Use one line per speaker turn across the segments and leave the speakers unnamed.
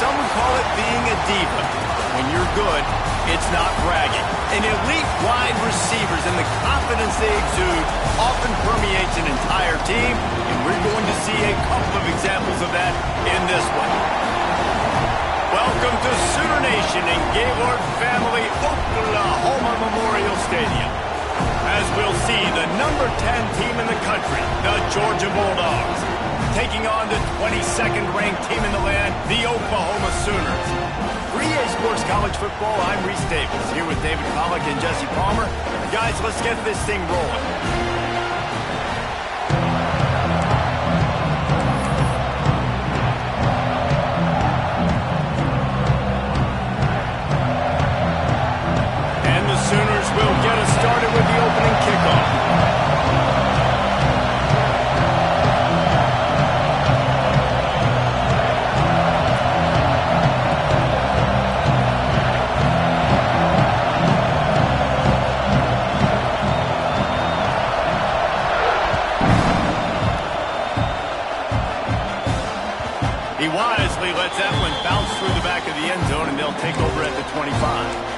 some would call it being a diva. When you're good, it's not bragging. And elite wide receivers and the confidence they exude often permeates an entire team, and we're going to see a couple of examples of that in this one. Welcome to Sooner Nation in Gaylord Family Oklahoma Memorial Stadium. As we'll see, the number 10 team in the country, the Georgia Bulldogs, taking on the 22nd ranked team in the land, the Oklahoma Sooners. For EA Sports College Football, I'm Reese Davis, here with David Pollack and Jesse Palmer. Guys, let's get this thing rolling. Sooners will get us started with the opening kickoff. He wisely lets that one bounce through the back of the end zone, and they'll take over at the 25.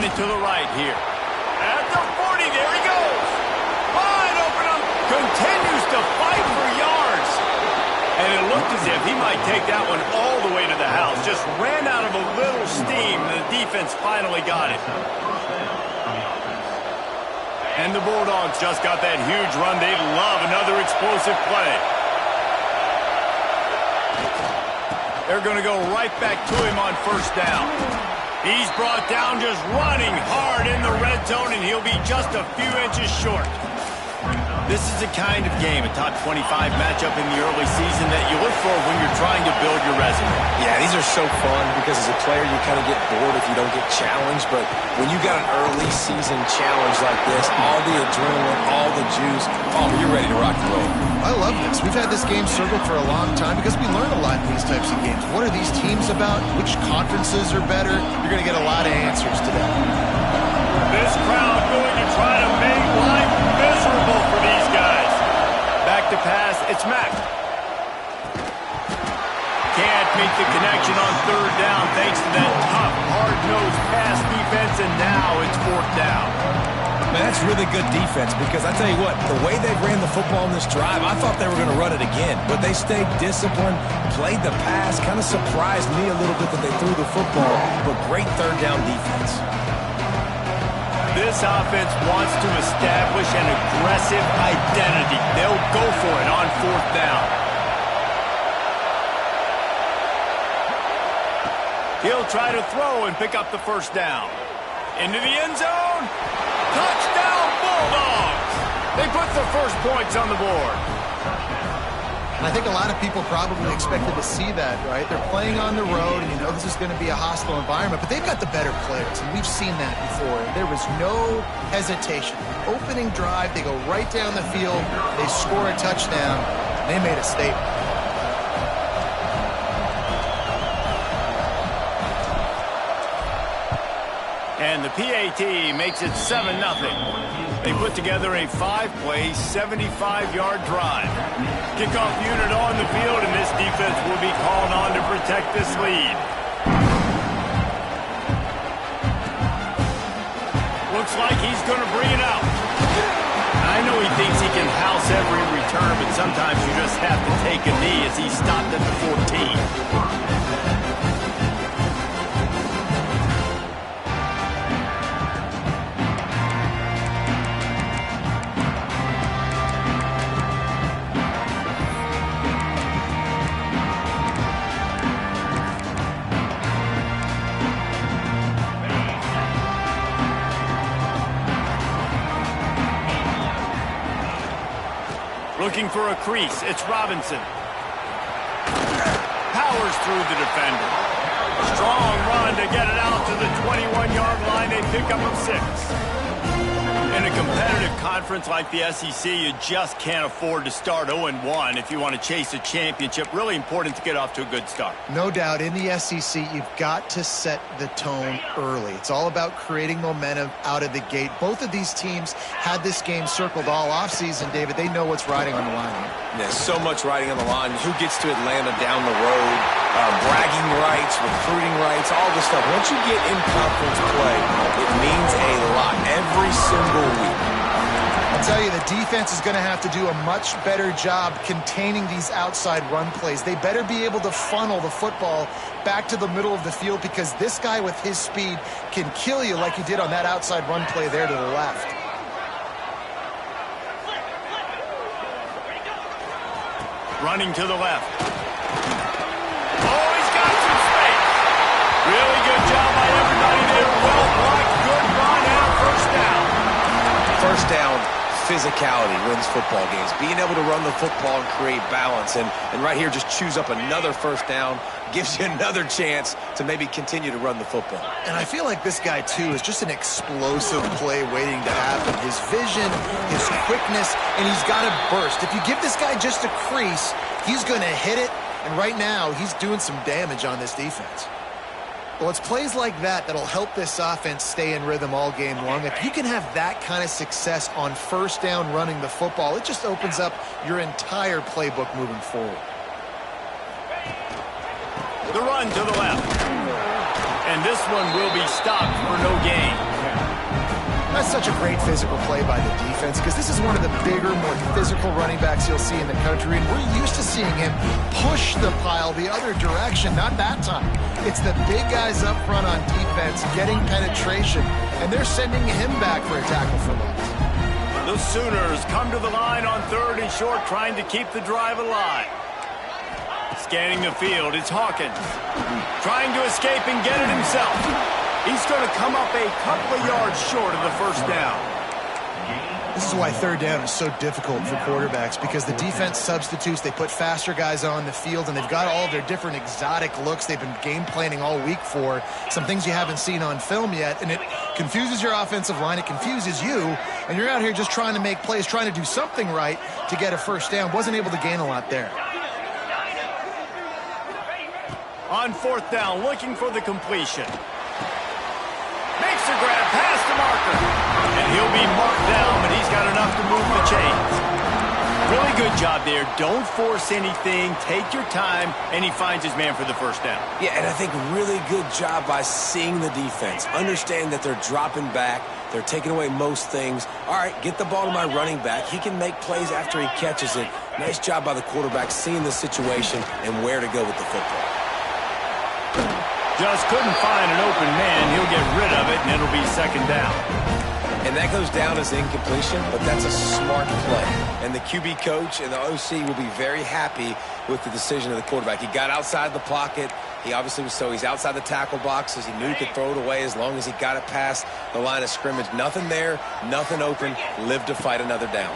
To the right here. At the 40, there he goes. Wide open, continues to fight for yards. And it looked as if he might take that one all the way to the house. Just ran out of a little steam, and the defense finally got it. And the Bulldogs just got that huge run. They'd love another explosive play. They're going to go right back to him on first down. He's brought down just running hard in the red zone, and he'll be just a few inches short. This is the kind of game, a top 25 matchup in the early season, that you look for when you're trying to build your resume.
Yeah, these are so fun because as a player you kind of get bored if you don't get challenged, but when you got an early season challenge like this, all the adrenaline, all the juice, Palmer, you're ready to rock and roll.
I love this. We've had this game circled for a long time because we learn a lot in these types of games. What are these teams about? Which conferences are better? You're going to get a lot of answers today.
This crowd going to try to make life miserable for these guys. Back to pass, it's Mack. Can't make the connection on third down thanks to that tough, hard-nosed pass defense, and now it's fourth down.
Man, that's really good defense because I tell you what, the way they ran the football in this drive, I thought they were going to run it again, but they stayed disciplined, played the pass, kind of surprised me a little bit that they threw the football, but great third down defense.
This offense wants to establish an aggressive identity. They'll go for it on fourth down. He'll try to throw and pick up the first down. Into the end zone. Touchdown, Bulldogs! They put the first points on the board.
And I think a lot of people probably expected to see that, right? They're playing on the road, and you know this is going to be a hostile environment, but they've got the better players, and we've seen that before. There was no hesitation. Opening drive, they go right down the field, they score a touchdown, and they made a statement.
And the PAT makes it 7-0. They put together a 5-play, 75-yard drive. Kickoff unit on the field, and this defense will be called on to protect this lead. Looks like he's going to bring it out. I know he thinks he can house every return, but sometimes you just have to take a knee as he stopped at the 14. Looking for a crease. It's Robinson. Power powers through the defender. Strong run to get it out to the 21-yard line. They pick up 6. In a competitive conference like the SEC, you just can't afford to start 0-1 if you want to chase a championship. Really important to get off to a good start.
No doubt, in the SEC, you've got to set the tone early. It's all about creating momentum out of the gate. Both of these teams had this game circled all offseason, David. They know what's riding on the line here.
There's so much riding on the line. Who gets to Atlanta down the road? Bragging rights, recruiting rights, all this stuff. Once you get in conference play, it means a lot every single week.
I'll tell you, the defense is going to have to do a much better job containing these outside run plays. They better be able to funnel the football back to the middle of the field, because this guy with his speed can kill you like he did on that outside run play there to the left.
Running to the left. Oh, he's got some space. Really good job by everybody there. Well blocked, good run, and a first down.
First down, physicality wins football games. Being able to run the football and create balance. And right here, just choose up another first down. Gives you another chance to maybe continue to run the football.
And I feel like this guy, too, is just an explosive play waiting to happen. His vision, his quickness, and he's got to burst. If you give this guy just a crease, he's going to hit it. And right now, he's doing some damage on this defense. Well, it's plays like that that'll help this offense stay in rhythm all game long. If you can have that kind of success on first down running the football, it just opens up your entire playbook moving forward.
The run to the left. And this one will be stopped for no gain.
That's such a great physical play by the defense, because this is one of the bigger, more physical running backs you'll see in the country, and we're used to seeing him push the pile the other direction. Not that time. It's the big guys up front on defense getting penetration, and they're sending him back for a tackle for loss.
The Sooners come to the line on 3rd and short, trying to keep the drive alive. Scanning the field, it's Hawkins. Trying to escape and get it himself. He's going to come up a couple of yards short of the first down.
This is why 3rd down is so difficult for quarterbacks, because the defense substitutes. They put faster guys on the field, and they've got all of their different exotic looks they've been game planning all week for, some things you haven't seen on film yet, and it confuses your offensive line. It confuses you, and you're out here just trying to make plays, trying to do something right to get a first down. Wasn't able to gain a lot there.
On 4th down, looking for the completion. Makes a grab past the marker. And he'll be marked down, but he's got enough to move the chains. Really good job there. Don't force anything. Take your time, and he finds his man for the first down.
Yeah, and I think really good job by seeing the defense. Understand that they're dropping back. They're taking away most things. All right, get the ball to my running back. He can make plays after he catches it. Nice job by the quarterback seeing the situation and where to go with the football.
Just couldn't find an open man. He'll get rid of it, and it'll be 2nd down.
And that goes down as incompletion, but that's a smart play. And the QB coach and the OC will be very happy with the decision of the quarterback. He got outside the pocket. He obviously was he's outside the tackle boxes. He knew he could throw it away as long as he got it past the line of scrimmage. Nothing there, nothing open. Live to fight another down.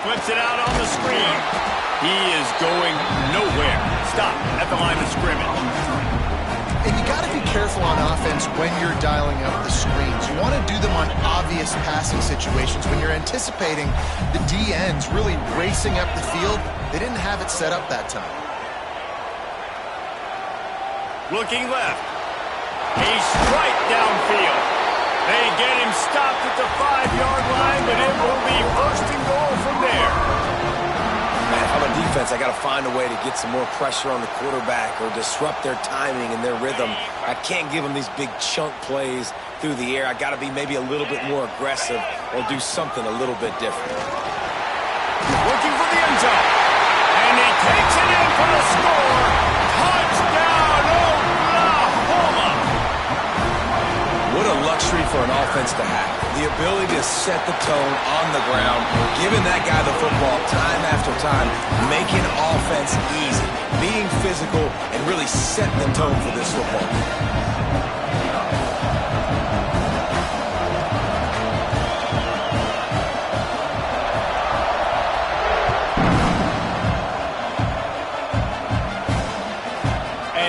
Flips it out on the screen. He is going nowhere. Stop at the line of scrimmage.
And you got to be careful on offense when you're dialing up the screens. You want to do them on obvious passing situations. When you're anticipating the D-ends really racing up the field, they didn't have it set up that time.
Looking left. A strike downfield. They get him stopped at the 5-yard line, but it will be 1st and goal from there.
Man, if I'm a defense, I got to find a way to get some more pressure on the quarterback or disrupt their timing and their rhythm. I can't give them these big chunk plays through the air. I got to be maybe a little bit more aggressive or do something a little bit different.
Looking for the end zone. And he takes it in for the score. Touchdown, Oklahoma!
What a luxury for an offense to have. The ability to set the tone on the ground, giving that guy the football time after time, making offense easy, being physical, and really setting the tone for this football.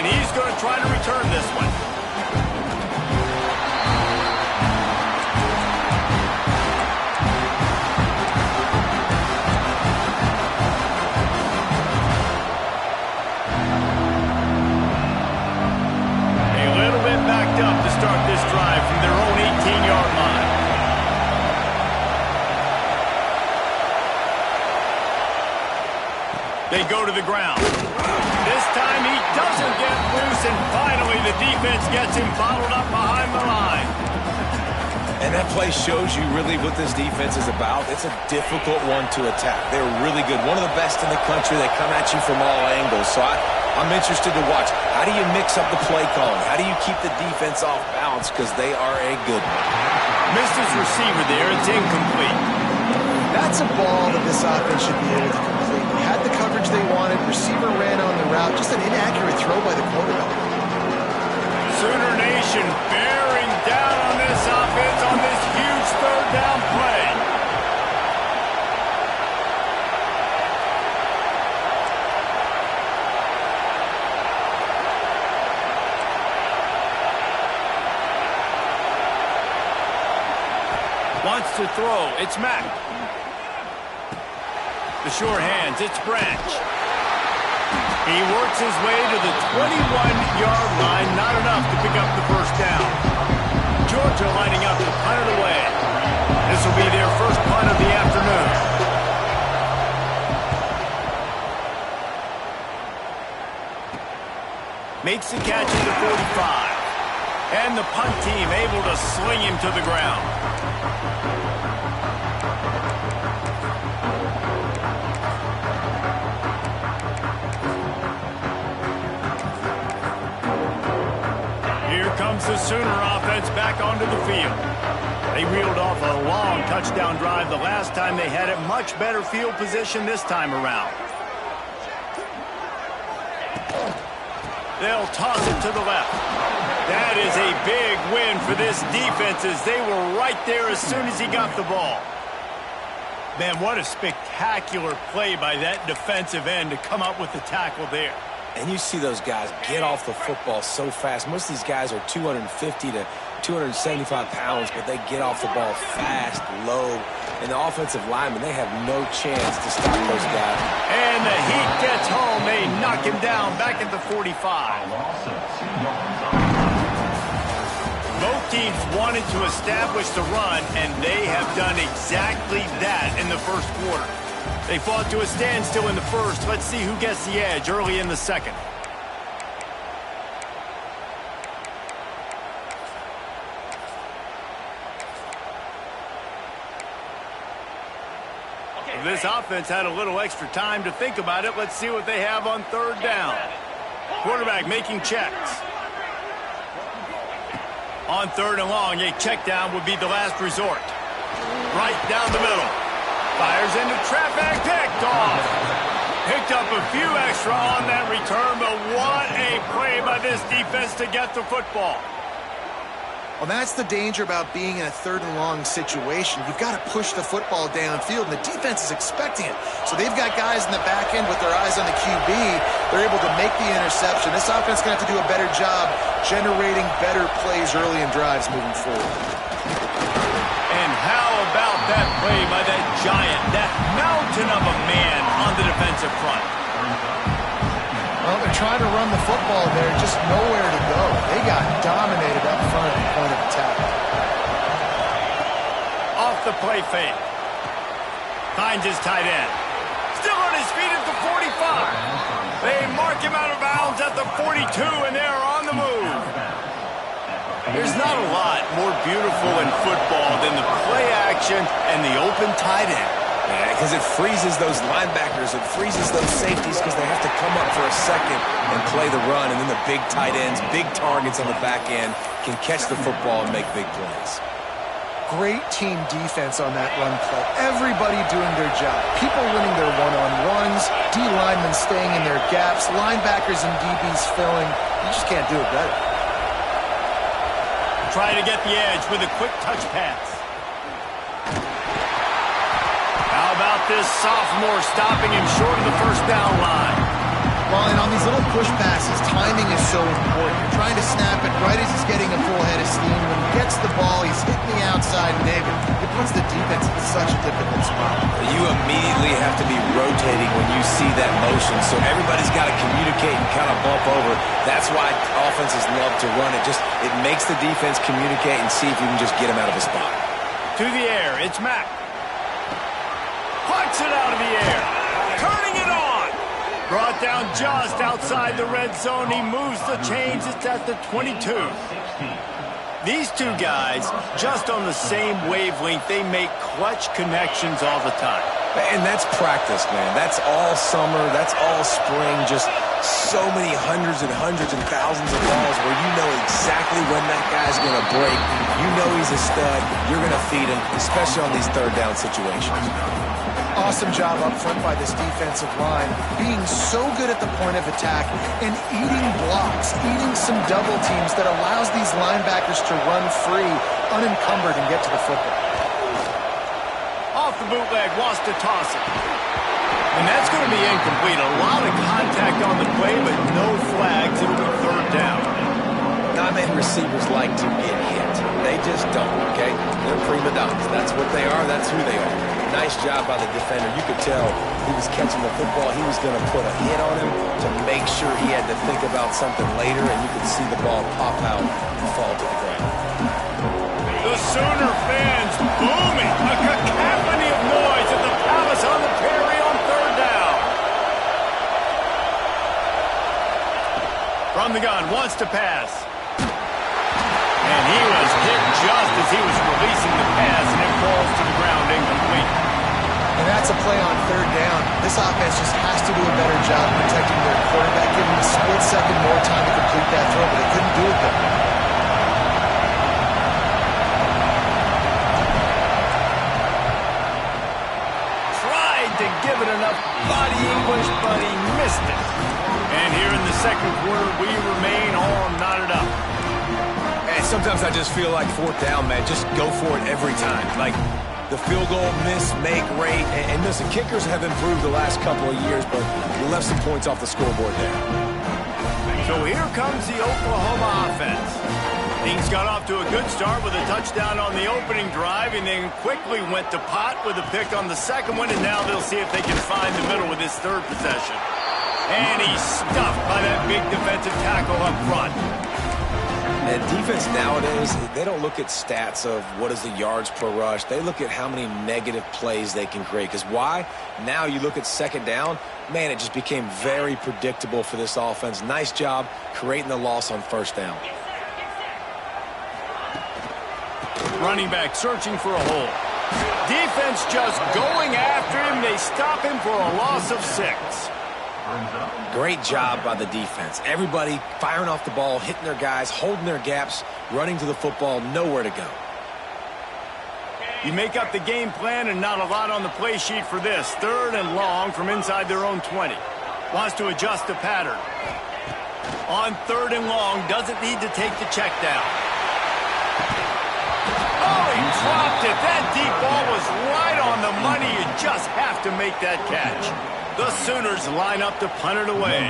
and he's going to try to return this one. A little bit backed up to start this drive from their own 18-yard line. They go to the ground. This time he doesn't get loose, and finally the defense gets him bottled up behind the line.
And that play shows you really what this defense is about. It's a difficult one to attack. They're really good. One of the best in the country. They come at you from all angles. So I'm interested to watch. How do you mix up the play calling? How do you keep the defense off balance? Because they are a good one.
Missed his receiver there. It's incomplete.
That's a ball that this offense should be able to complete. They had the coverage they wanted. Receiver ran on the route. Just an inaccurate throw by the quarterback.
Sooner Nation bearing down on this offense on this huge third down play. Wants to throw. It's Mack. The sure hands. It's Branch. He works his way to the 21-yard line. Not enough to pick up the first down. Georgia lining up to punt it away. This will be their first punt of the afternoon. Makes the catch at the 45. And the punt team able to sling him to the ground. Here comes the Sooner offense back onto the field. They reeled off a long touchdown drive the last time they had it. Much better field position this time around. They'll toss it to the left. That is a big win for this defense as they were right there as soon as he got the ball. Man, what a spectacular play by that defensive end to come up with the tackle there.
And you see those guys get off the football so fast. Most of these guys are 250 to 275 pounds, but they get off the ball fast, low. And the offensive linemen, they have no chance to stop those guys.
And the heat gets home. They knock him down back at the 45. Both teams wanted to establish the run, and they have done exactly that in the first quarter. They fought to a standstill in the first. Let's see who gets the edge early in the second. This offense had a little extra time to think about it. Let's see what they have on third down. Quarterback making checks. On third and long, a check down would be the last resort. Right down the middle. Fires into traffic, picked off. Picked up a few extra on that return, but what a play by this defense to get the football.
Well, that's the danger about being in a third and long situation. You've got to push the football downfield, and the defense is expecting it. So they've got guys in the back end with their eyes on the QB. They're able to make the interception. This offense is going to have to do a better job generating better plays early in drives moving forward.
And how about that play by that giant, that mountain of a man on the defensive front?
Well, they're trying to run the football there, just nowhere to go. They got dominated up front at the point of attack.
Off the play fake. Finds his tight end. Still on his feet at the 45. They mark him out of bounds at the 42, and they're on the move. There's not a lot more beautiful in football than the play action and the open tight end.
Yeah, because it freezes those linebackers. It freezes those safeties because they have to come up for a second and play the run. And then the big tight ends, big targets on the back end can catch the football and make big plays.
Great team defense on that run play. Everybody doing their job. People winning their one-on-ones, D linemen staying in their gaps, linebackers and DBs filling. You just can't do it better.
Trying to get the edge with a quick touch pass. How about this sophomore stopping him short of the first down line?
Well, and on these little push passes, timing is so important. You're trying to snap it right as he's getting a full head of steam. When he gets the ball, he's hitting the outside, and David, it puts the defense in such a difficult spot.
You immediately have to be rotating when you see that motion, so everybody's got to communicate and kind of bump over. That's why offenses love to run it. It makes the defense communicate and see if you can just get him out of a spot.
To the air, it's Mack. Pucks it out of the air. Turning it on. Brought down just outside the red zone. He moves the chains. It's at the 22. These two guys, just on the same wavelength, they make clutch connections all the time.
And that's practice, man. That's all summer. That's all spring. Just so many hundreds and thousands of balls where you know exactly when that guy's going to break. You know he's a stud. You're going to feed him, especially on these third down situations.
Awesome job up front by this defensive line, being so good at the point of attack and eating blocks, eating some double teams that allows these linebackers to run free, unencumbered, and get to the football.
Off the bootleg, wants to toss it. And that's going to be incomplete. A lot of contact on the play, but no flags. It'll be third down.
Not many receivers like to get hit. They just don't, okay? They're prima donnas. That's what they are. That's who they are. Nice job by the defender. You could tell he was catching the football. He was going to put a hit on him to make sure he had to think about something later, and you could see the ball pop out and fall to the ground.
The Sooner fans booming. A cacophony of noise at the Palace on the Prairie on third down. From the gun, wants to pass. And he was hit just as he was releasing the pass, and it falls to the ground incomplete.
And that's a play on third down. This offense just has to do a better job protecting their quarterback, giving him a split second more time to complete that throw, but they couldn't do it there.
Tried to give it enough body English, but he missed it. And here in the second quarter, we remain all knotted up.
And sometimes I just feel like fourth down, man. Just go for it every time. Like the field goal miss, make rate. And listen, kickers have improved the last couple of years, but we left some points off the scoreboard there.
So here comes the Oklahoma offense. Things got off to a good start with a touchdown on the opening drive, and then quickly went to pot with a pick on the second one, and now they'll see if they can find the middle with this third possession. And he's stuffed by that big defensive tackle up front.
And defense nowadays, they don't look at stats of what is the yards per rush. They look at how many negative plays they can create. Because why? Now you look at second down, man, it just became very predictable for this offense. Nice job creating the loss on first down.
Running back searching for a hole. Defense just going after him. They stop him for a loss of 6.
Great job by the defense. Everybody firing off the ball, hitting their guys, holding their gaps, running to the football, nowhere to go.
You make up the game plan and not a lot on the play sheet for this. Third and long from inside their own 20. Wants to adjust the pattern. On third and long, doesn't need to take the check down. Oh, he dropped it. That deep ball was right on the money. You just have to make that catch. The Sooners line up to punt it away.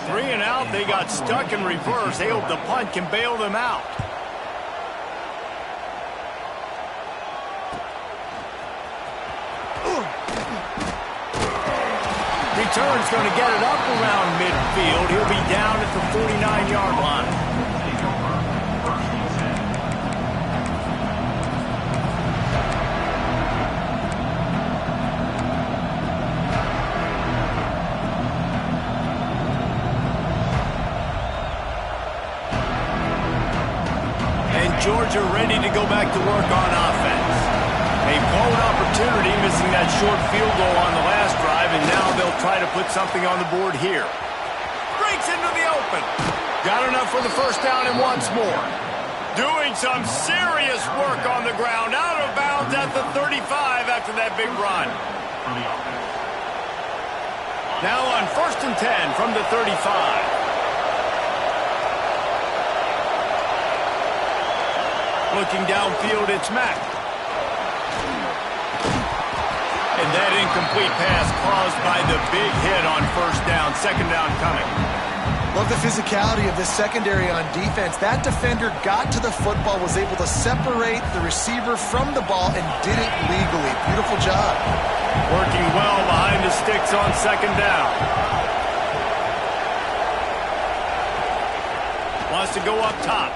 3 and out, they got stuck in reverse. They hope the punt can bail them out. Return's going to get it up around midfield. He'll be down at the 49-yard line. Georgia ready to go back to work on offense. A blown opportunity, missing that short field goal on the last drive, and now they'll try to put something on the board here. Breaks into the open. Got enough for the first down and once more. Doing some serious work on the ground. Out of bounds at the 35 after that big run. Now on 1st and 10 from the 35. Looking downfield, it's Mack. And That incomplete pass caused by the big hit on first down. Second down coming.
Love the physicality of this secondary on defense. That defender got to the football, was able to separate the receiver from the ball, and did it legally. Beautiful job.
Working well behind the sticks on second down. Wants to go up top.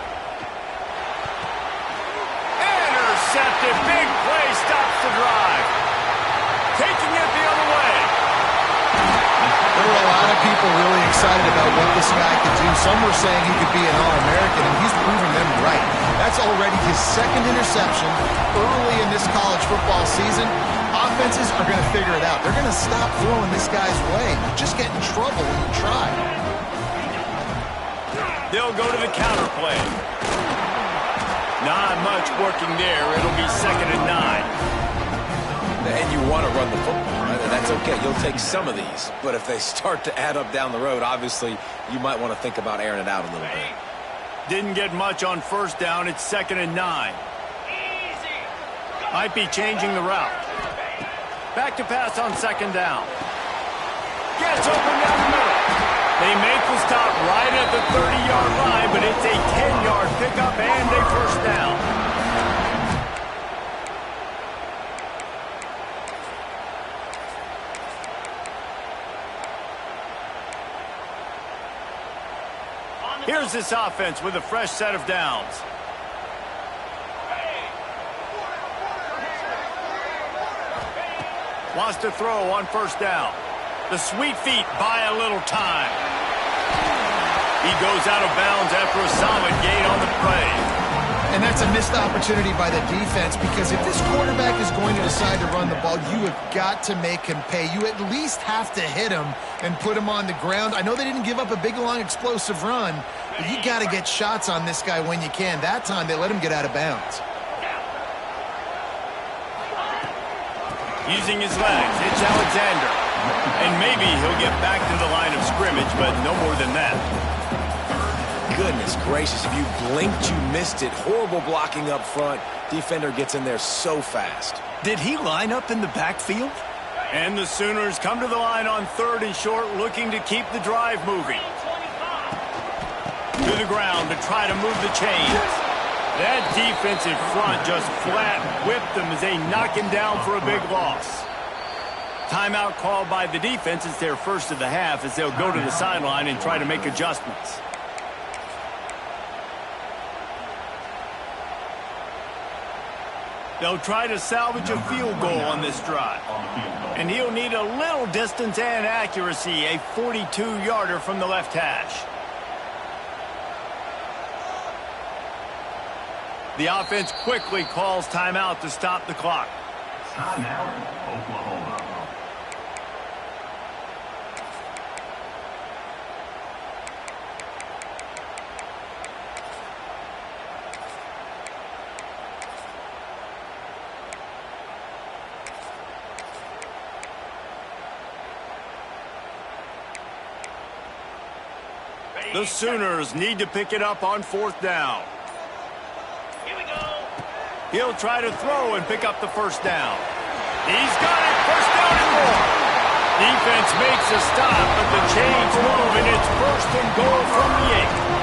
Intercepted. Big play stops the drive. Taking it the other way.
There were a lot of people really excited about what this guy could do. Some were saying he could be an All-American, and he's proven them right. That's already his second interception early in this college football season. Offenses are going to figure it out. They're going to stop throwing this guy's way. You just get in trouble when you try.
They'll go to the counter play. Not much working there. It'll be 2nd and 9.
And you want to run the football, right? And that's okay. You'll take some of these. But if they start to add up down the road, obviously, you might want to think about airing it out a little bit.
Didn't get much on first down. It's 2nd and 9. Might be changing the route. Back to pass on second down. Gets open down the middle. They make the stop right at the 30-yard line, but it's a 10-yard pickup and a first down. Here's this offense with a fresh set of downs. Wants to throw on first down. The sweet feet buy a little time. He goes out of bounds after a solid gain on the play.
And that's a missed opportunity by the defense, because if this quarterback is going to decide to run the ball, you have got to make him pay. You at least have to hit him and put him on the ground. I know they didn't give up a big, long, explosive run, but you got to get shots on this guy when you can. That time, they let him get out of bounds.
Using his legs, it's Alexander. And maybe he'll get back to the line of scrimmage, but no more than that.
Goodness gracious, if you blinked, you missed it. Horrible blocking up front. Defender gets in there so fast.
Did he line up in the backfield? And the Sooners come to the line on 3rd and short, looking to keep the drive moving. To the ground to try to move the chains. That defensive front just flat whipped them as they knock him down for a big loss. Timeout called by the defense. It's their first of the half as they'll go to the sideline and try to make adjustments. They'll try to salvage a field goal on this drive. And he'll need a little distance and accuracy, a 42-yarder from the left hash. The offense quickly calls timeout to stop the clock.
Timeout, Oklahoma.
The Sooners need to pick it up on 4th down.
Here we go.
He'll try to throw and pick up the first down. He's got it. First down and more. Defense makes a stop, but the chains move, and it's 1st and goal from the 8.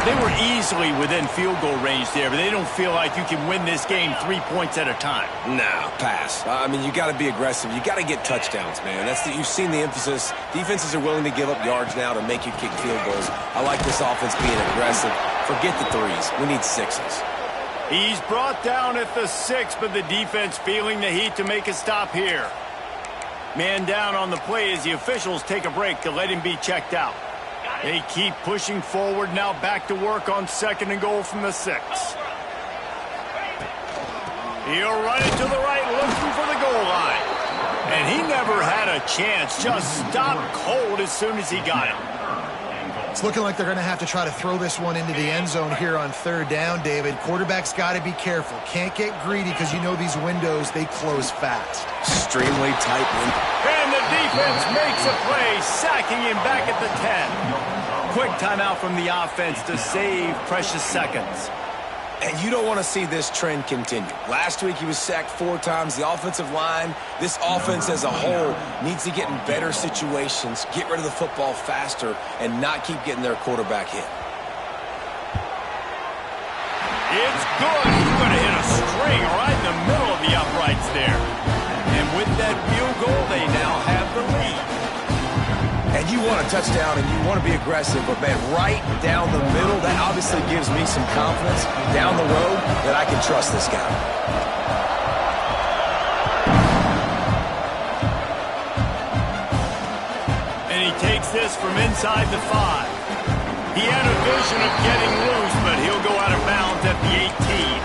They were easily within field goal range there, but they don't feel like you can win this game 3 points at a time.
No, pass. I mean, you got to be aggressive. You got to get touchdowns, man. You've seen the emphasis. Defenses are willing to give up yards now to make you kick field goals. I like this offense being aggressive. Forget the 3s. We need 6s.
He's brought down at the 6, but the defense feeling the heat to make a stop here. Man down on the play as the officials take a break to let him be checked out. They keep pushing forward, now back to work on 2nd and goal from the 6. He'll run it to the right, looking for the goal line. And he never had a chance, just stopped cold as soon as he got it.
It's looking like they're going to have to try to throw this one into the end zone here on 3rd down, David. Quarterback's got to be careful. Can't get greedy because you know these windows, they close fast.
Extremely tight window.
And the defense makes a play, sacking him back at the 10. Quick timeout from the offense to save precious seconds.
And you don't want to see this trend continue. Last week he was sacked 4 times. The offensive line, this offense as a whole, needs to get in better situations, get rid of the football faster, and not keep getting their quarterback hit.
It's good. He's going to hit a string right in the middle of the uprights there. And with that field goal, they now have the lead.
And you want a touchdown and you want to be aggressive, but, man, right down the middle, that obviously gives me some confidence down the road that I can trust this guy.
And he takes this from inside the 5. He had a vision of getting loose, but he'll go out of bounds at the 18.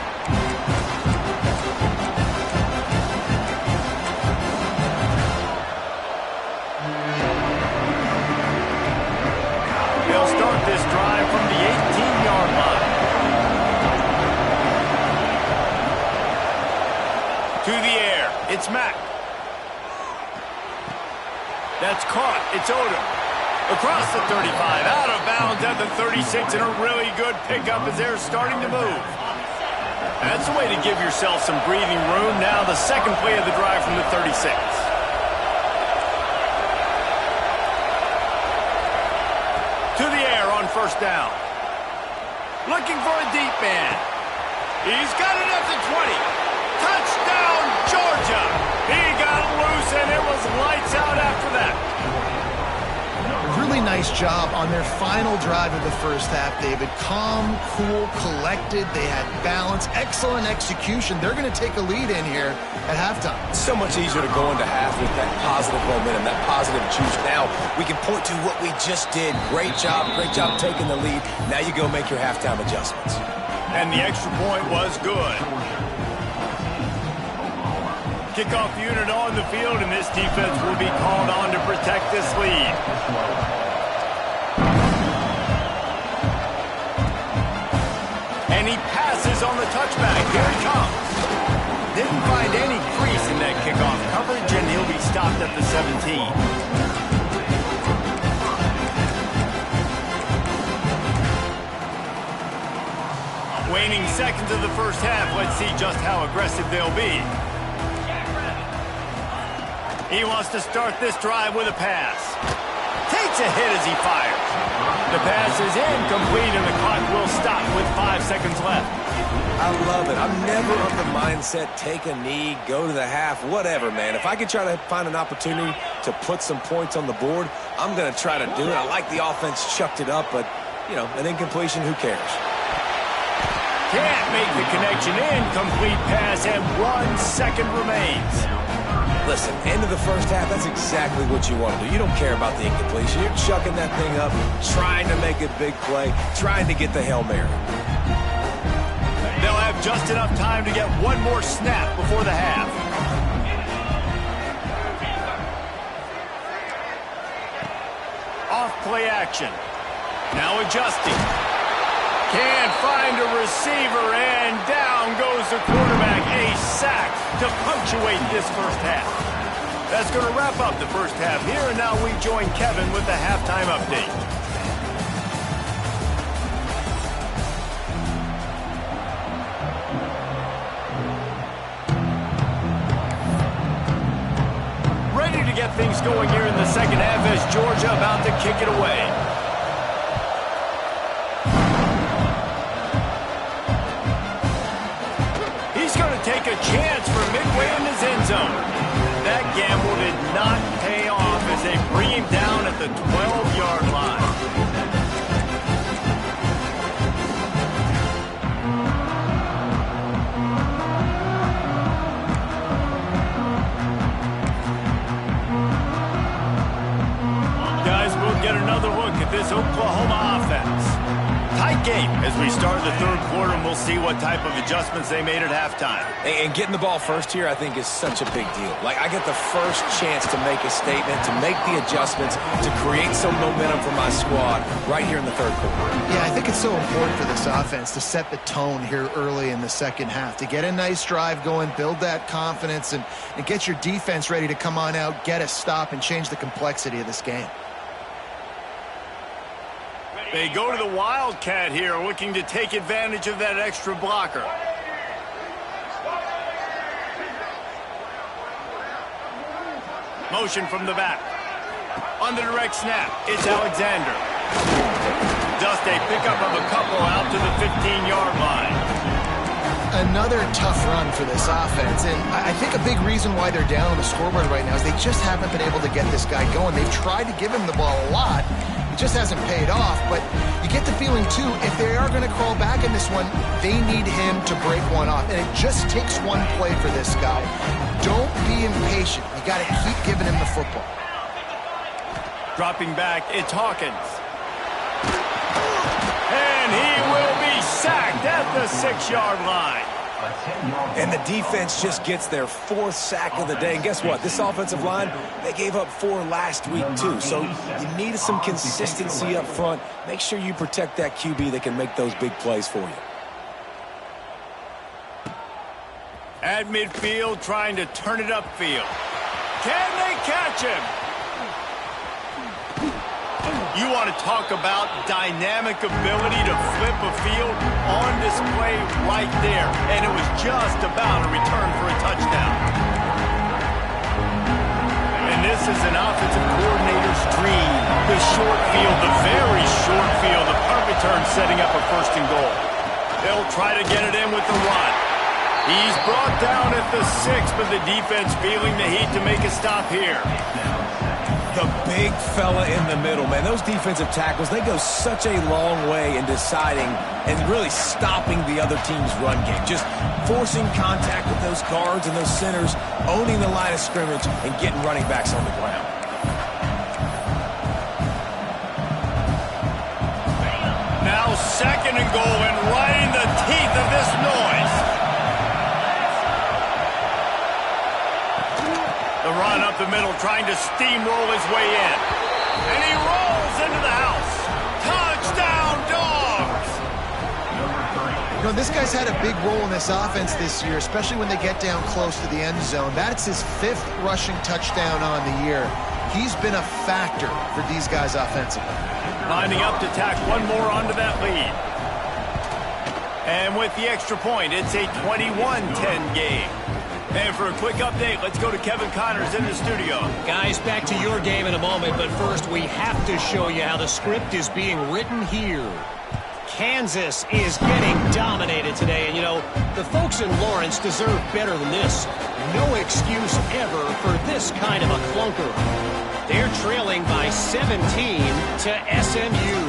They'll start this drive from the 18-yard line. To the air. It's Mack. That's caught. It's Odom. Across the 35, out of bounds at the 36, and a really good pickup as they're starting to move. That's the way to give yourself some breathing room. Now the second play of the drive from the 36. To the air on first down. Looking for a deep man. He's got it at the 20. Touchdown, Georgia! He got loose, and it was lights out after that.
Really nice job on their final drive of the first half, David. Calm, cool, collected. They had balance. Excellent execution. They're going to take a lead in here at halftime.
It's so much easier to go into half with that positive momentum, that positive juice. Now we can point to what we just did. Great job taking the lead. Now you go make your halftime adjustments.
And the extra point was good. Kickoff unit on the field, and this defense will be called on to protect this lead. And he passes on the touchback. Here he comes. Didn't find any crease in that kickoff coverage, and he'll be stopped at the 17. Waning seconds of the first half. Let's see just how aggressive they'll be. He wants to start this drive with a pass. Takes a hit as he fires. The pass is incomplete, and the clock will stop with 5 seconds left.
I love it. I'm never of the mindset, take a knee, go to the half, whatever, man. If I can try to find an opportunity to put some points on the board, I'm going to try to do it. I like the offense chucked it up, but, you know, an incompletion, who cares?
Can't make the connection. Incomplete pass, and 1 second remains.
Listen, end of the first half, that's exactly what you want to do. You don't care about the incompletion. You're chucking that thing up, trying to make a big play, trying to get the Hail Mary.
They'll have just enough time to get one more snap before the half. Off play action. Now adjusting. Can't find a receiver, and down goes the quarterback. A sack to punctuate this first half. That's going to wrap up the first half here, and now we join Kevin with the halftime update. Ready to get things going here in the second half as Georgia about to kick it away. Take a chance from midway in his end zone. That gamble did not pay off as they bring him down at the 12-yard line. Guys, we'll get another look at this Oklahoma offense. Tight game as we start the third quarter, and we'll see what type of adjustments they made at halftime.
And getting the ball first here, I think, is such a big deal. Like, I get the first chance to make a statement, to make the adjustments, to create some momentum for my squad right here in the third quarter.
Yeah, I think it's so important for this offense to set the tone here early in the second half, to get a nice drive going, build that confidence, and get your defense ready to come on out, get a stop, and change the complexity of this game.
They go to the Wildcat here, looking to take advantage of that extra blocker. Motion from the back. On the direct snap, it's Alexander. Just a pickup of a couple out to the 15-yard line.
Another tough run for this offense, and I think a big reason why they're down on the scoreboard right now is they just haven't been able to get this guy going. They've tried to give him the ball a lot. It just hasn't paid off, but you get the feeling, too, if they are going to crawl back in this one, they need him to break one off, and it just takes one play for this guy. Don't be impatient. You got to keep giving him the football.
Dropping back, it's Hawkins. And he will be sacked at the 6-yard line.
And the defense just gets their 4th sack of the day. And guess what? This offensive line, they gave up 4 last week, too. So you need some consistency up front. Make sure you protect that QB that can make those big plays for you.
At midfield, trying to turn it upfield. Can they catch him? You want to talk about dynamic ability to flip a field on display right there. And it was just about a return for a touchdown. And this is an offensive coordinator's dream. The short field, the very short field, the punt return setting up a 1st and goal. They'll try to get it in with the run. He's brought down at the 6, but the defense feeling the heat to make a stop here.
The big fella in the middle, man. Those defensive tackles, they go such a long way in deciding and really stopping the other team's run game. Just forcing contact with those guards and those centers, owning the line of scrimmage, and getting running backs on the ground.
Now 2nd and goal, and right in the teeth of this noise. The run up the middle, trying to steamroll his way in. And he rolls into the house. Touchdown, Dogs!
You know, this guy's had a big role in this offense this year, especially when they get down close to the end zone. That's his 5th rushing touchdown on the year. He's been a factor for these guys offensively.
Lining up to tack one more onto that lead. And with the extra point, it's a 21-10 game. And for a quick update, let's go to Kevin Connors in the studio.
Guys, back to your game in a moment, but first we have to show you how the script is being written here. Kansas is getting dominated today, and you know, the folks in Lawrence deserve better than this. No excuse ever for this kind of a clunker. They're trailing by 17 to SMU.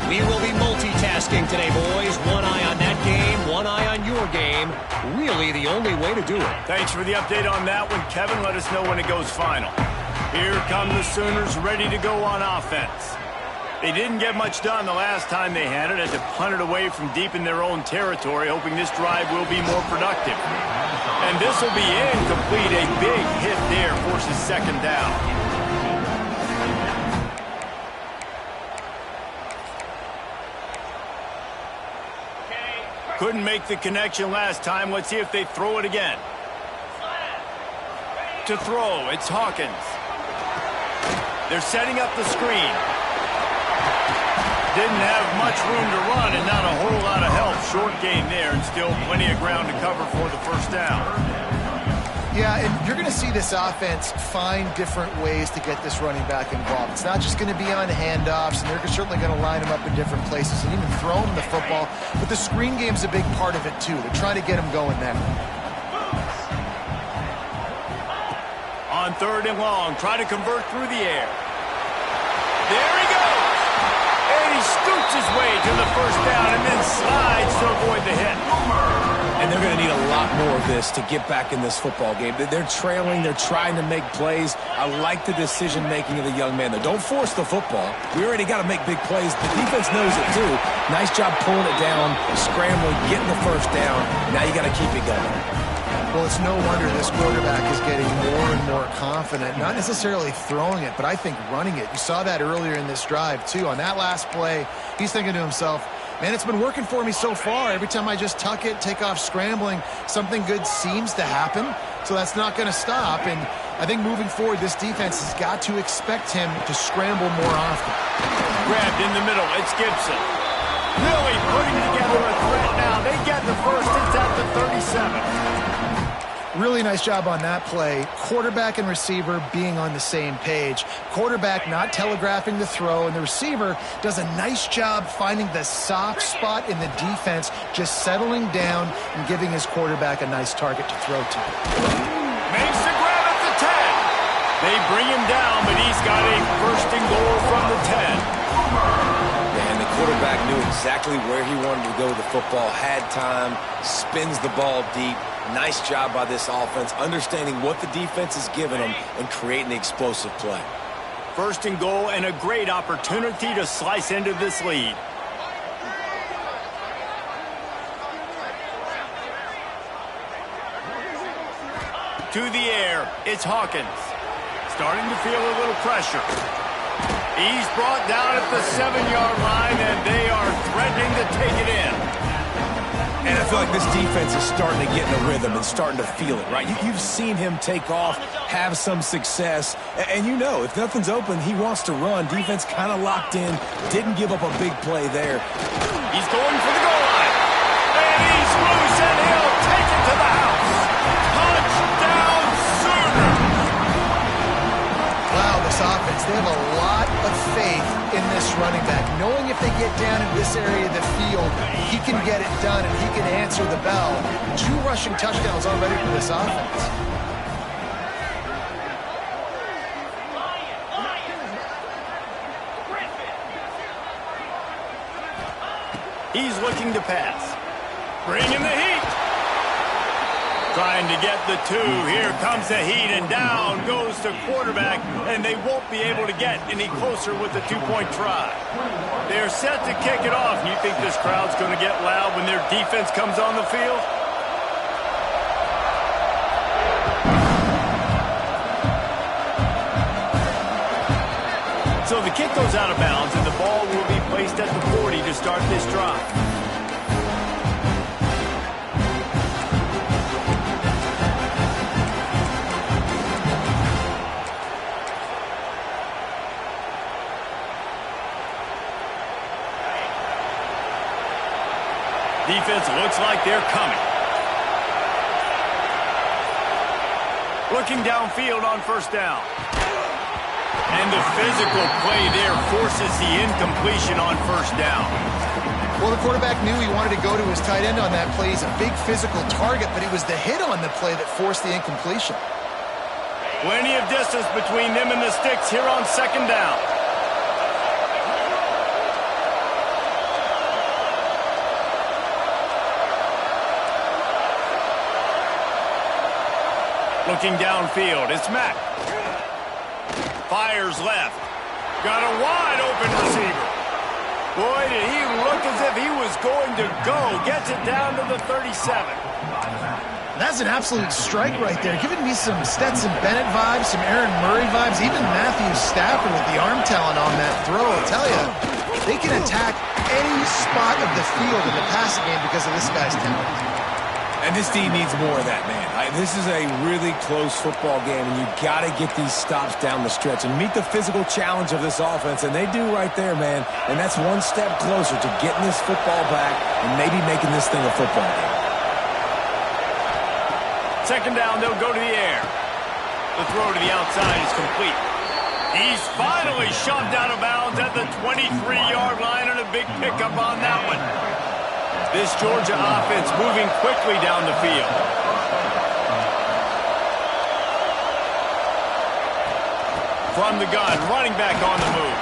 We will be multitasking today, boys. One eye on that game, one eye on your game. Really the only way to do it.
Thanks for the update on that one, Kevin. Let us know when it goes final. Here come the Sooners ready to go on offense. They didn't get much done the last time they had it, had to punt it away from deep in their own territory, hoping this drive will be more productive. And this will be incomplete. A big hit there forces 2nd down. Couldn't make the connection last time. Let's see if they throw it again. To throw, it's Hawkins. They're setting up the screen. Didn't have much room to run and not a whole lot of help. Short gain there and still plenty of ground to cover for the 1st down.
Yeah, and you're going to see this offense find different ways to get this running back involved. It's not just going to be on handoffs, and they're certainly going to line him up in different places and even throw him the football. But the screen game's a big part of it, too. They're trying to get him going there.
On 3rd and long, try to convert through the air. There he goes! And he scoots his way to the 1st down and then slides to avoid the hit.
And they're going to need a lot more of this to get back in this football game. They're trailing. They're trying to make plays. I like the decision-making of the young man, though. Don't force the football. We already got to make big plays. The defense knows it, too. Nice job pulling it down, scrambling, getting the 1st down. Now you got to keep it going.
Well, it's no wonder this quarterback is getting more and more confident, not necessarily throwing it, but I think running it. You saw that earlier in this drive, too. On that last play, he's thinking to himself, man, it's been working for me so far. Every time I just tuck it, take off scrambling, something good seems to happen. So that's not going to stop. And I think moving forward, this defense has got to expect him to scramble more often.
Grabbed in the middle. It's Gibson. Really putting together a threat now. They get the first. It's at the 37.
Really nice job on that play. Quarterback and receiver being on the same page. Quarterback not telegraphing the throw, and the receiver does a nice job finding the soft spot in the defense, just settling down and giving his quarterback a nice target to throw to.
Makes the grab at the 10. They bring him down, but he's got a first and goal from the 10.
And the quarterback knew exactly where he wanted to go with the football, had time, spins the ball deep. Nice job by this offense, understanding what the defense is giving them and creating the explosive play.
First and goal and a great opportunity to slice into this lead. To the air, it's Hawkins. Starting to feel a little pressure. He's brought down at the 7-yard line, and they are threatening to take it in.
And I feel like this defense is starting to get in a rhythm and starting to feel it, right? You've seen him take off, have some success, and you know, if nothing's open, he wants to run. Defense kind of locked in, didn't give up a big play there.
He's going for the goal line, and he's loose, and he'll take it to the house. Touchdown, Sooners!
Wow, this offense, they have a lot of faith in this running back, knowing if they get down in this area of the field, he can get it done and he can answer the bell. 2 rushing touchdowns already for this offense.
He's looking to pass. Bringing the heat. Trying to get the 2. Here comes the heat, and down goes the quarterback, and they won't be able to get any closer with the 2-point try. They're set to kick it off. You think this crowd's going to get loud when their defense comes on the field? So the kick goes out of bounds, and the ball will be placed at the 40 to start this drive. Defense looks like they're coming. Looking downfield on first down. And the physical play there forces the incompletion on first down.
Well, the quarterback knew he wanted to go to his tight end on that play. He's a big physical target, but it was the hit on the play that forced the incompletion.
Plenty of distance between them and the sticks here on second down. Looking downfield, it's Mack. Fires left. Got a wide open receiver. Boy, did he look as if he was going to go. Gets it down to the 37.
That's an absolute strike right there. Giving me some Stetson Bennett vibes, some Aaron Murray vibes, even Matthew Stafford with the arm talent on that throw. I'll tell you, they can attack any spot of the field in the passing game because of this guy's talent.
And this team needs more of that, man. This is a really close football game, and you got to get these stops down the stretch and meet the physical challenge of this offense, and they do right there, man. And that's one step closer to getting this football back and maybe making this thing a football game.
Second down, they'll go to the air. The throw to the outside is complete. He's finally shoved out of bounds at the 23-yard line, and a big pickup on that one. This Georgia offense moving quickly down the field. From the gun, running back on the move.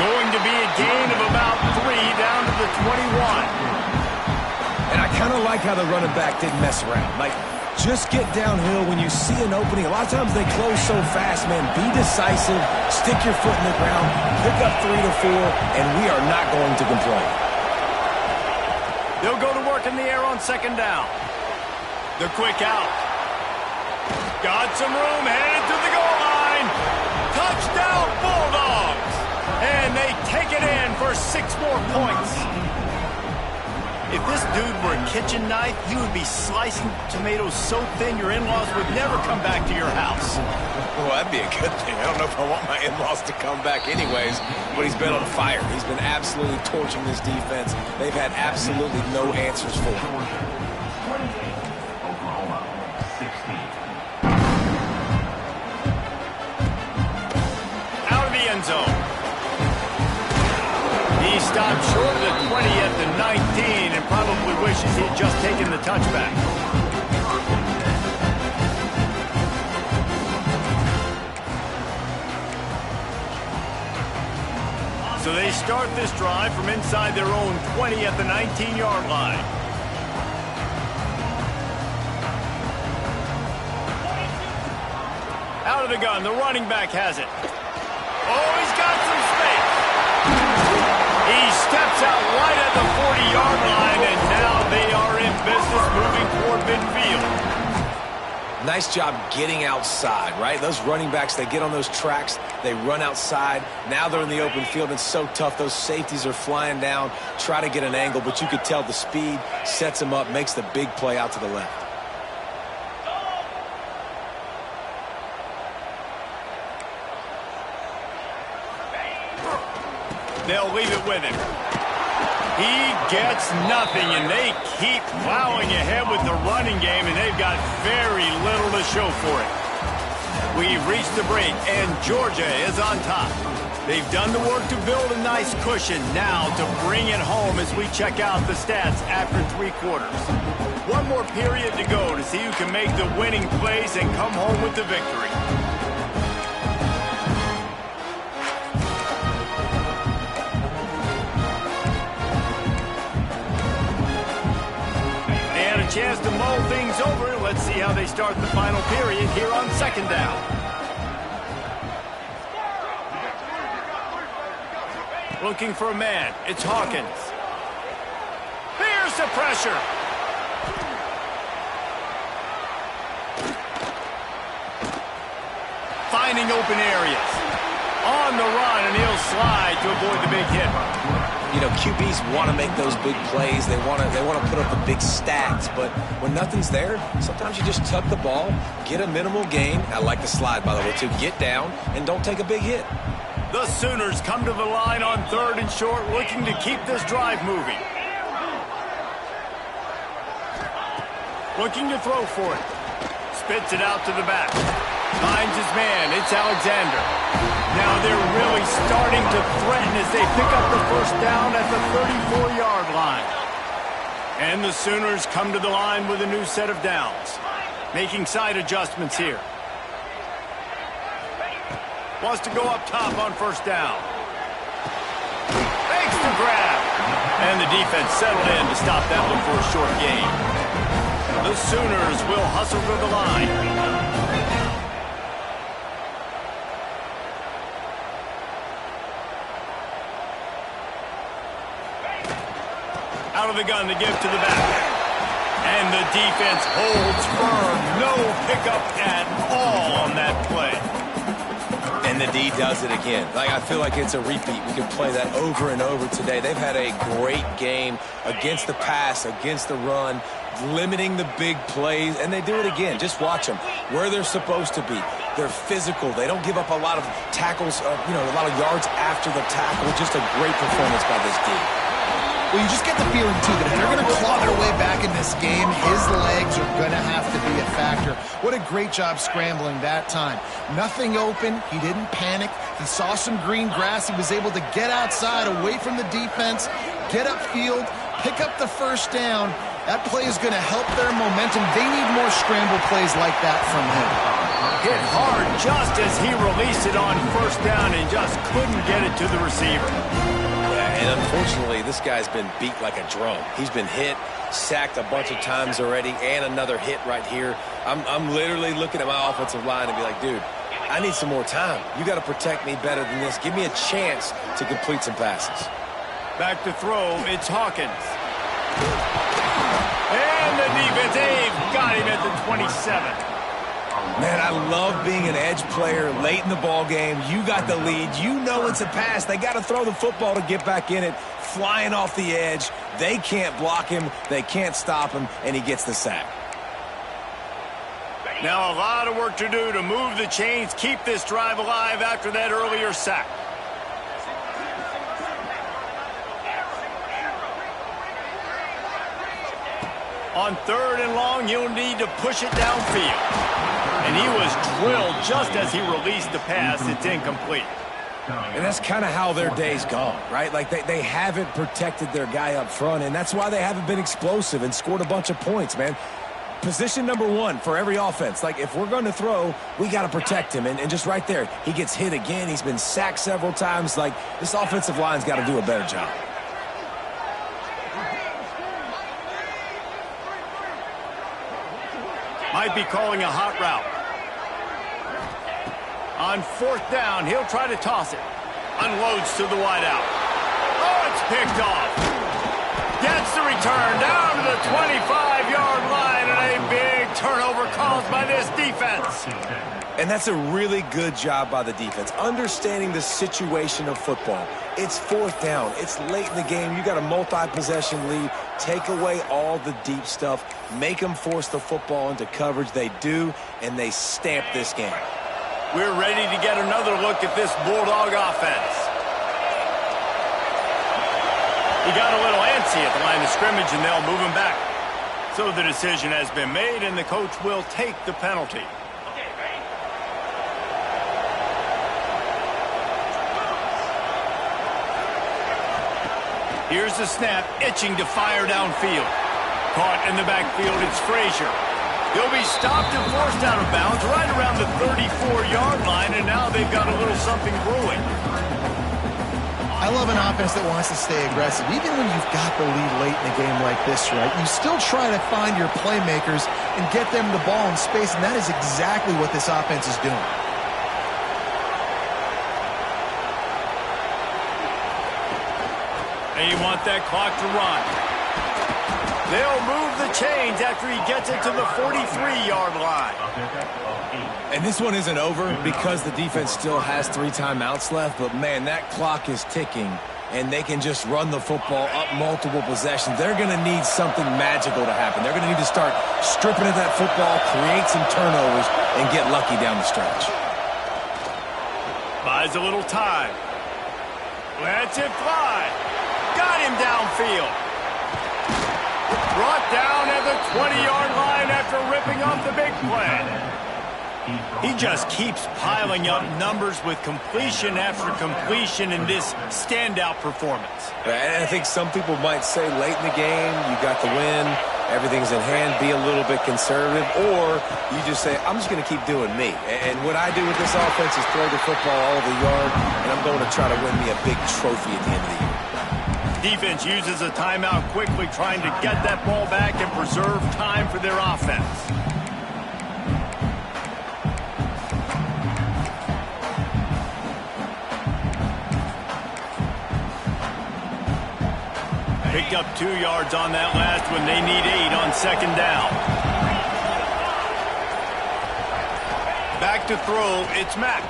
Going to be a gain of about 3 down to the 21.
And I kind of like how the running back didn't mess around. Like, just get downhill when you see an opening. A lot of times they close so fast, man. Be decisive, stick your foot in the ground, pick up 3 to 4, and we are not going to complain.
They'll go to work in the air on second down. The quick out. Got some room, headed to the goal line. Touchdown, Bulldogs! And they take it in for 6 more points. If this dude were a kitchen knife, he would be slicing tomatoes so thin your in-laws would never come back to your house.
Well, that'd be a good thing. I don't know if I want my in-laws to come back anyways, but he's been on fire. He's been absolutely torching this defense. They've had absolutely no answers for him.
Oklahoma, 16.
Out of the end zone. He stopped short of the 20 at the 19 and probably wishes he'd just taken the touchback. So they start this drive from inside their own 20 at the 19-yard line. Out of the gun, the running back has it. Oh, he's got some space. He steps out right at the 40-yard line, and now they are in business moving toward midfield.
Nice job getting outside, right? Those running backs, they get on those tracks, they run outside. Now they're in the open field. It's so tough. Those safeties are flying down, try to get an angle, but you could tell the speed sets them up, makes the big play out to the left.
They'll leave it with him. He gets nothing, and they keep plowing ahead with the running game, and they've got very little to show for it. We've reached the break, and Georgia is on top. They've done the work to build a nice cushion. Now to bring it home as we check out the stats after 3 quarters. One more period to go to see who can make the winning plays and come home with the victory. Chance to mull things over. Let's see how they start the final period here on 2nd down. Looking for a man. It's Hawkins. Here's the pressure. Finding open areas. On the run, and he'll slide to avoid the big hit.
You know, QBs want to make those big plays. They want to put up the big stats. But when nothing's there, sometimes you just tuck the ball, get a minimal gain. I like the slide, by the way, too. Get down and don't take a big hit.
The Sooners come to the line on 3rd and short, looking to keep this drive moving. Looking to throw for it. Spits it out to the back. Finds his man. It's Alexander. Now they're really starting to threaten as they pick up the 1st down at the 34-yard line. And the Sooners come to the line with a new set of downs. Making side adjustments here. Wants to go up top on 1st down. Makes the grab. And the defense settled in to stop that one for a short gain. The Sooners will hustle to the line. Out of the gun to give to the back. And the defense holds firm. No pickup at all on that play.
And the D does it again. I feel like it's a repeat. We could play that over and over today. They've had a great game against the pass, against the run, limiting the big plays, and they do it again. Just watch them where they're supposed to be. They're physical. They don't give up a lot of tackles, a lot of yards after the tackle. Just a great performance by this D.
Well, you just get the feeling, too, that if they're going to claw their way back in this game, his legs are going to have to be a factor. What a great job scrambling that time. Nothing open. He didn't panic. He saw some green grass. He was able to get outside, away from the defense, get upfield, pick up the 1st down. That play is going to help their momentum. They need more scramble plays like that from him.
Hit hard just as he released it on 1st down and just couldn't get it to the receiver.
And unfortunately, this guy's been beat like a drum. He's been hit, sacked a bunch of times already, and another hit right here. I'm literally looking at my offensive line and be like, dude, I need some more time. You got to protect me better than this. Give me a chance to complete some passes.
Back to throw, it's Hawkins. And the defense, they've got him at the 27.
Man, I love being an edge player late in the ball game. You got the lead. You know it's a pass. They got to throw the football to get back in it. Flying off the edge. They can't block him, they can't stop him, and he gets the sack.
Now a lot of work to do to move the chains, keep this drive alive after that earlier sack. On 3rd and long, you'll need to push it downfield. And he was drilled just as he released the pass. It's incomplete.
And that's kind of how their day's gone, right? Like they haven't protected their guy up front, and that's why they haven't been explosive and scored a bunch of points, man. Position number 1 for every offense. Like, if we're going to throw, we got to protect him. And just right there, he gets hit again. He's been sacked several times. Like, this offensive line's got to do a better job.
Might be calling a hot route. On 4th down, he'll try to toss it. Unloads to the wideout. Oh, it's picked off. Gets the return down to the 25-yard line, and a big turnover caused by this defense.
And that's a really good job by the defense, understanding the situation of football. It's 4th down. It's late in the game. You got a multi-possession lead. Take away all the deep stuff. Make them force the football into coverage. They do, and they stamp this game.
We're ready to get another look at this Bulldog offense. He got a little antsy at the line of scrimmage, and they'll move him back. So the decision has been made, and the coach will take the penalty. Here's the snap, itching to fire downfield. Caught in the backfield, it's Frazier. He'll be stopped and forced out of bounds right around the 34-yard line, and now they've got a little something brewing.
I love an offense that wants to stay aggressive. Even when you've got the lead late in a game like this, right, you still try to find your playmakers and get them the ball in space, and that is exactly what this offense is doing.
They want that clock to run. They'll move the chains after he gets it to the 43-yard line.
And this one isn't over because the defense still has 3 timeouts left, but man, that clock is ticking, and they can just run the football up multiple possessions. They're going to need something magical to happen. They're going to need to start stripping at that football, create some turnovers, and get lucky down the stretch.
Buys a little time. Lets it fly. Got him downfield. Brought down at the 20-yard line after ripping off the big play. He just keeps piling up numbers with completion after completion in this standout performance.
And I think some people might say late in the game, you got the win, everything's in hand, be a little bit conservative, or you just say, I'm just going to keep doing me. And what I do with this offense is throw the football all over the yard, and I'm going to try to win me a big trophy at the end of the year.
Defense uses a timeout quickly, trying to get that ball back and preserve time for their offense. Picked up 2 yards on that last one. They need 8 on 2nd down. Back to throw, it's Mack.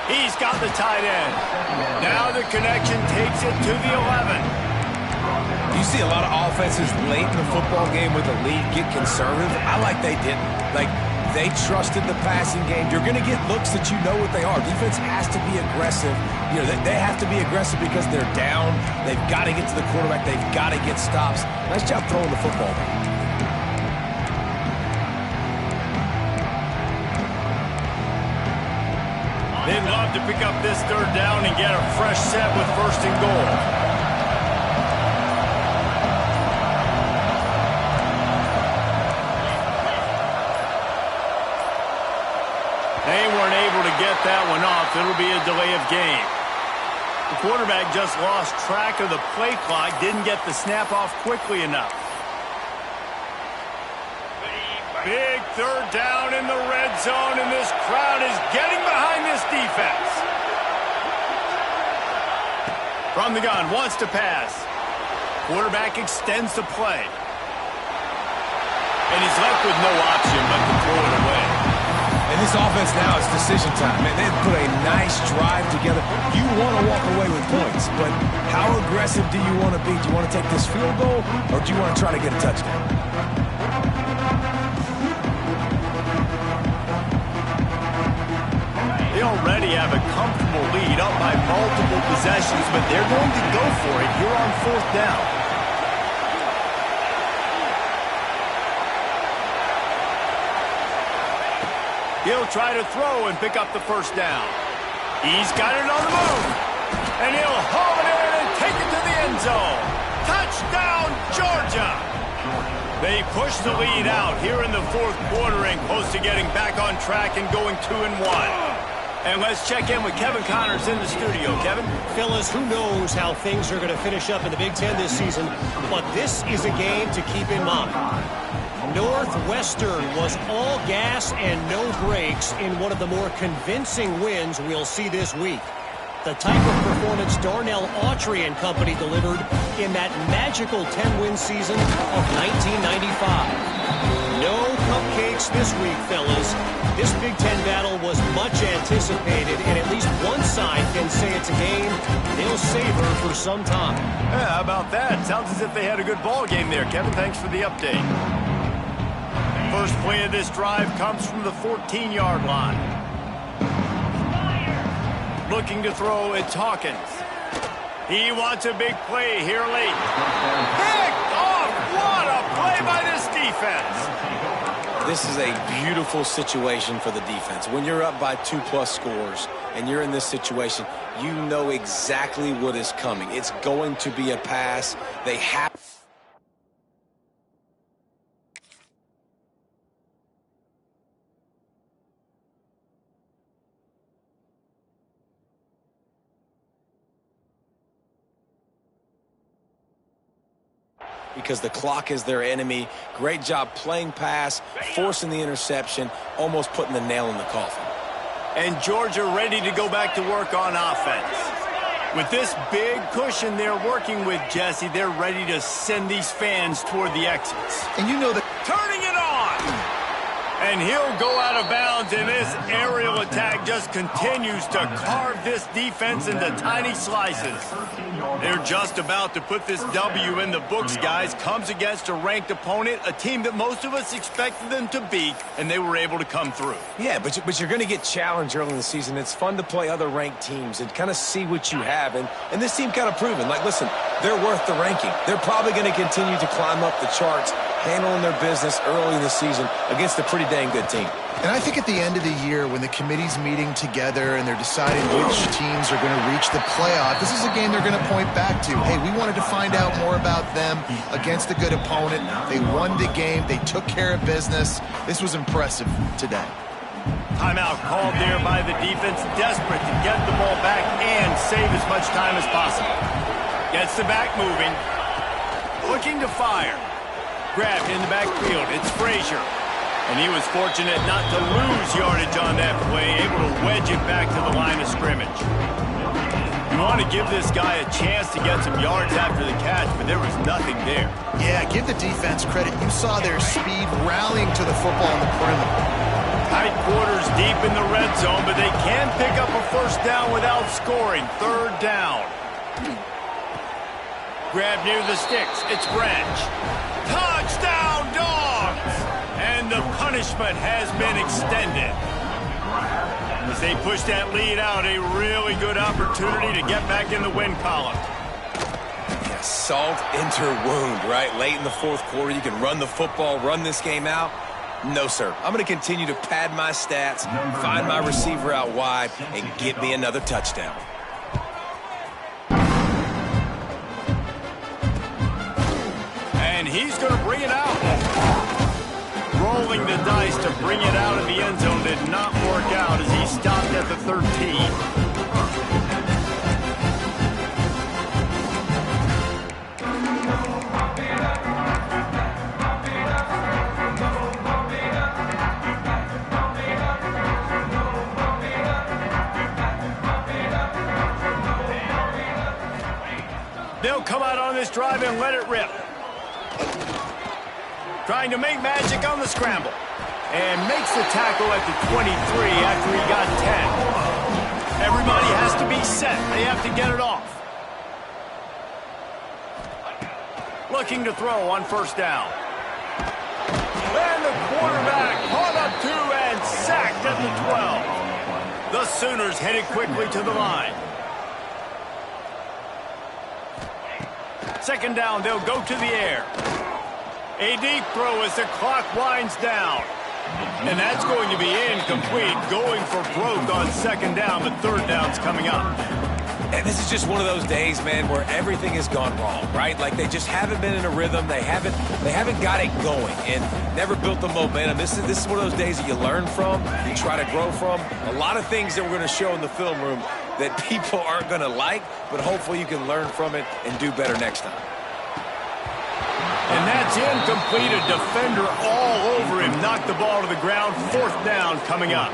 He's got the tight end. Now the connection takes it to the 11.
You see a lot of offenses late in the football game with a lead get conservative. I like they didn't. Like, they trusted the passing game. You're going to get looks that you know what they are. Defense has to be aggressive. You know, they have to be aggressive because they're down. They've got to get to the quarterback. They've got to get stops. Nice job throwing the football.
They'd love to pick up this 3rd down and get a fresh set with 1st and goal. They weren't able to get that one off. It'll be a delay of game. The quarterback just lost track of the play clock, didn't get the snap off quickly enough. Big 3rd down in the red zone, and this crowd is getting behind this defense. From the gun, wants to pass. Quarterback extends the play. And he's left with no option but to throw it away.
And And this offense now, it's decision time. Man, they've put a nice drive together. You want to walk away with points, but how aggressive do you want to be? Do you want to take this field goal, or do you want to try to get a touchdown?
They already have a comfortable lead up by multiple possessions, but they're going to go for it here on 4th down. He'll try to throw and pick up the 1st down. He's got it on the move. And he'll haul it in and take it to the end zone. Touchdown, Georgia! They push the lead out here in the 4th quarter and close to getting back on track and going 2-1. And let's check in with Kevin Connors in the studio. Kevin?
Phyllis, who knows how things are going to finish up in the Big Ten this season, but this is a game to keep in mind. Northwestern was all gas and no brakes in one of the more convincing wins we'll see this week. The type of performance Darnell Autry and company delivered in that magical 10-win season of 1995. No cupcakes this week, fellas. This Big Ten battle was much anticipated, and at least one side can say it's a game they'll savor for some time.
Yeah, how about that? Sounds as if they had a good ball game there, Kevin. Thanks for the update. First play of this drive comes from the 14-yard line. Looking to throw, it's Hawkins. He wants a big play here late. Picked off! What a play by this defense!
This is a beautiful situation for the defense. When you're up by 2+ scores and you're in this situation, you know exactly what is coming. It's going to be a pass. They have... because the clock is their enemy. Great job playing pass, forcing the interception, almost putting the nail in the coffin.
And Georgia ready to go back to work on offense. With this big cushion they're working with, Jesse, they're ready to send these fans toward the exits.
And you know that...
Turning it on! And he'll go out of bounds, and this aerial attack just continues to carve this defense into tiny slices. They're just about to put this W in the books, guys. Comes against a ranked opponent, a team that most of us expected them to beat, and they were able to come through.
Yeah, but you're going to get challenged early in the season. It's fun to play other ranked teams and kind of see what you have. And this team kind of proven, like, listen, they're worth the ranking. They're probably going to continue to climb up the charts, handling their business early in the season against a pretty dang good team.
And I think at the end of the year, when the committee's meeting together and they're deciding which teams are going to reach the playoff, this is a game they're going to point back to. Hey, we wanted to find out more about them against a good opponent. They won the game. They took care of business. This was impressive today.
Timeout called there by the defense, desperate to get the ball back and save as much time as possible. Gets the back moving. Looking to fire. Grabbed in the backfield. It's Frazier. And he was fortunate not to lose yardage on that play, able to wedge it back to the line of scrimmage. You want to give this guy a chance to get some yards after the catch, but there was nothing there.
Yeah, give the defense credit. You saw their speed rallying to the football on the perimeter.
Tight quarters deep in the red zone, but they can pick up a 1st down without scoring. 3rd down. Grab near the sticks. It's Branch. Touchdown, Dogs! And the punishment has been extended. As they push that lead out, a really good opportunity to get back in the win column.
Yeah, salt into wound, right? Late in the 4th quarter, you can run the football, run this game out. No, sir. I'm going to continue to pad my stats, find my receiver out wide, and get me another touchdown.
And he's going to bring it out. Rolling the dice to bring it out of the end zone did not work out as he stopped at the 13. They'll come out on this drive and let it rip. Trying to make magic on the scramble. and makes the tackle at the 23 after he got 10. Everybody has to be set. They have to get it off. Looking to throw on first down. And the quarterback caught up to and sacked at the 12. The Sooners headed quickly to the line. Second down, they'll go to the air. A deep throw as the clock winds down. And that's going to be incomplete, going for broke on second down, but third down's coming up.
And this is just one of those days, man, where everything has gone wrong, right? Like they just haven't been in a rhythm. They haven't got it going and never built the momentum. This is one of those days that you learn from, you try to grow from. A lot of things that we're going to show in the film room that people aren't going to like, but hopefully you can learn from it and do better next time.
And that's incomplete. A defender all over him. Knocked the ball to the ground. Fourth down coming up.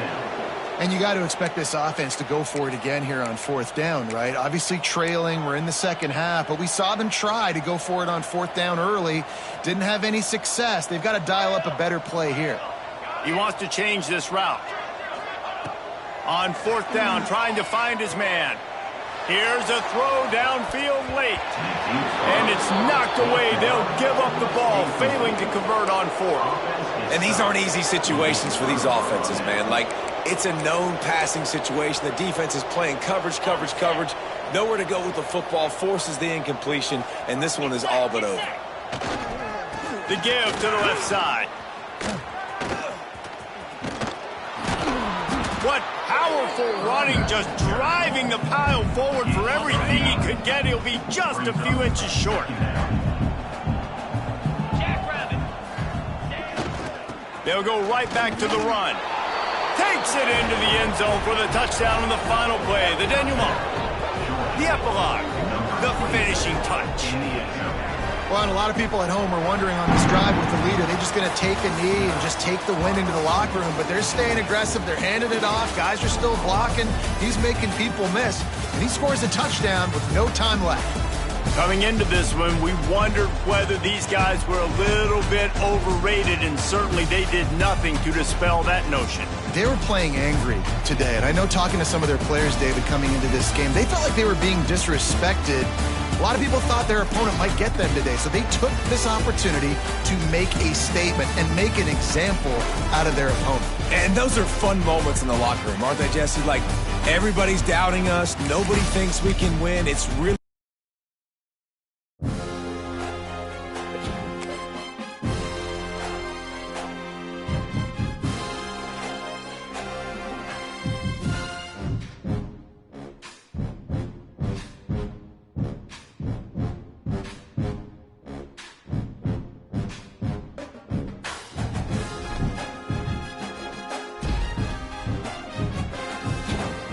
And you got to expect this offense to go for it again here on fourth down, right? Obviously trailing. We're in the second half, but we saw them try to go for it on fourth down early. Didn't have any success. They've got to dial up a better play here.
He wants to change this route. On fourth down, trying to find his man. Here's a throw downfield late. And it's knocked away. They'll give up the ball, failing to convert on fourth.
And these aren't easy situations for these offenses, man. Like, it's a known passing situation. The defense is playing coverage. Nowhere to go with the football, forces the incompletion, and this one is all but over.
The give to the left side. What powerful running, just driving the pile forward for everything he could get. He'll be just a few inches short. They'll go right back to the run. Takes it into the end zone for the touchdown on the final play. The denouement. The epilogue. The finishing touch.
Well, and a lot of people at home are wondering on this drive with the lead, are they just going to take a knee and just take the win into the locker room? But they're staying aggressive. They're handing it off. Guys are still blocking. He's making people miss. And he scores a touchdown with no time left.
Coming into this one, we wondered whether these guys were a little bit overrated, and certainly they did nothing to dispel that notion.
They were playing angry today, and I know talking to some of their players, David, coming into this game, they felt like they were being disrespected. A lot of people thought their opponent might get them today, so they took this opportunity to make a statement and make an example out of their opponent.
And those are fun moments in the locker room, aren't they, Jesse? Like, everybody's doubting us. Nobody thinks we can win. It's really